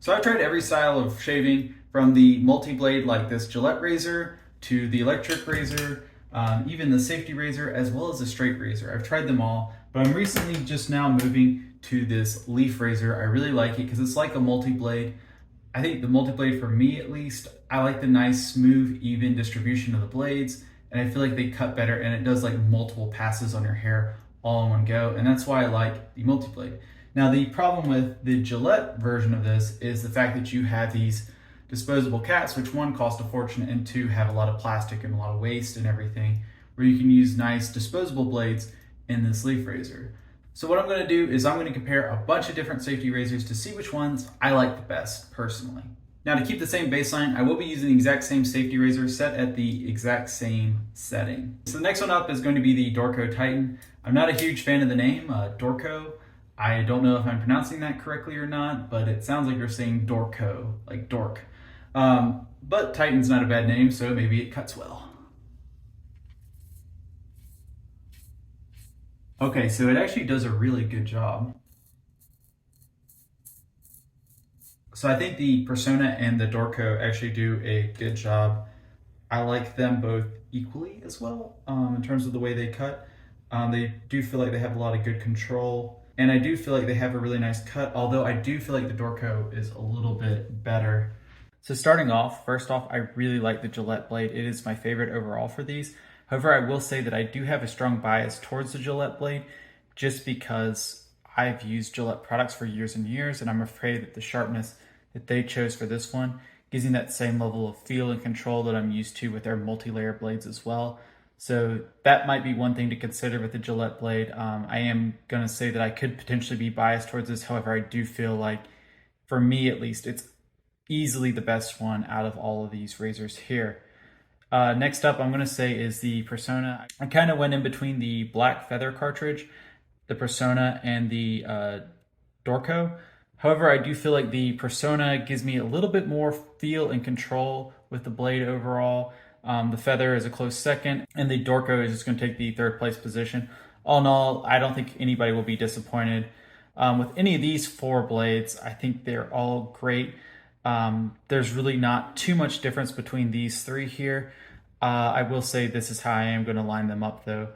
So I've tried every style of shaving, from the multi-blade like this Gillette razor to the electric razor, even the safety razor, as well as the straight razor. I've tried them all, but I'm recently just now moving to this leaf razor. I really like it because it's like a multi-blade. I think the multi-blade, for me at least, I like the nice, smooth, even distribution of the blades, and I feel like they cut better, and it does like multiple passes on your hair all in one go, and that's why I like the multi-blade. Now, the problem with the Gillette version of this is the fact that you have these disposable caps, which one, cost a fortune, and two, have a lot of plastic and a lot of waste and everything, where you can use nice disposable blades in this leaf razor. So what I'm going to do is I'm going to compare a bunch of different safety razors to see which ones I like the best personally. Now, to keep the same baseline, I will be using the exact same safety razor set at the exact same setting. So the next one up is going to be the DORCO Titan. I'm not a huge fan of the name, DORCO. I don't know if I'm pronouncing that correctly or not, but it sounds like you're saying DORCO, like dork. But Titan's not a bad name, so maybe it cuts well. Okay, so it actually does a really good job. So I think the Persona and the DORCO actually do a good job. I like them both equally as well in terms of the way they cut. They do feel like they have a lot of good control, and I do feel like they have a really nice cut, although I do feel like the DORCO is a little bit better. So starting off, first off, I really like the Gillette blade. It is my favorite overall for these. However, I will say that I do have a strong bias towards the Gillette blade just because I've used Gillette products for years and years, and I'm afraid that the sharpness that they chose for this one gives me that same level of feel and control that I'm used to with their multi-layer blades as well. So that might be one thing to consider with the Gillette blade. I am going to say that I could potentially be biased towards this. However, I do feel like, for me at least, it's easily the best one out of all of these razors here. Next up, I'm going to say is the Persona. I kind of went in between the black feather cartridge, the Persona, and the DORCO. However, I do feel like the Persona gives me a little bit more feel and control with the blade overall. The feather is a close second, and the DORCO is just going to take the third place position. All in all, I don't think anybody will be disappointed with any of these four blades. I think they're all great. There's really not too much difference between these three here. I will say this is how I am going to line them up though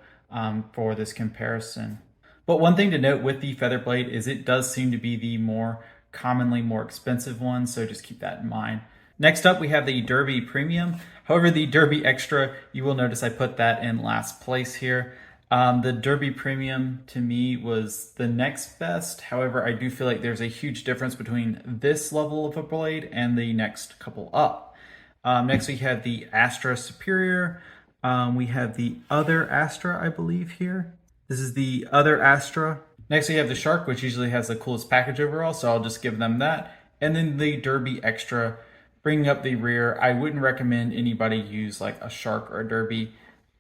for this comparison. But one thing to note with the feather blade is it does seem to be the more commonly more expensive one, so just keep that in mind. Next up, we have the Derby Premium. However, the Derby Extra, you will notice I put that in last place here. The Derby Premium to me was the next best. However, I do feel like there's a huge difference between this level of a blade and the next couple up. Next, we have the Astra Superior. We have the other Astra, I believe, here. This is the other Astra. Next, we have the Shark, which usually has the coolest package overall, so I'll just give them that. And then the Derby Extra, bringing up the rear. I wouldn't recommend anybody use like a Shark or a Derby.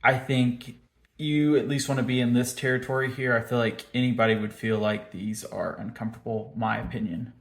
I think you at least want to be in this territory here. I feel like anybody would feel like these are uncomfortable, my opinion.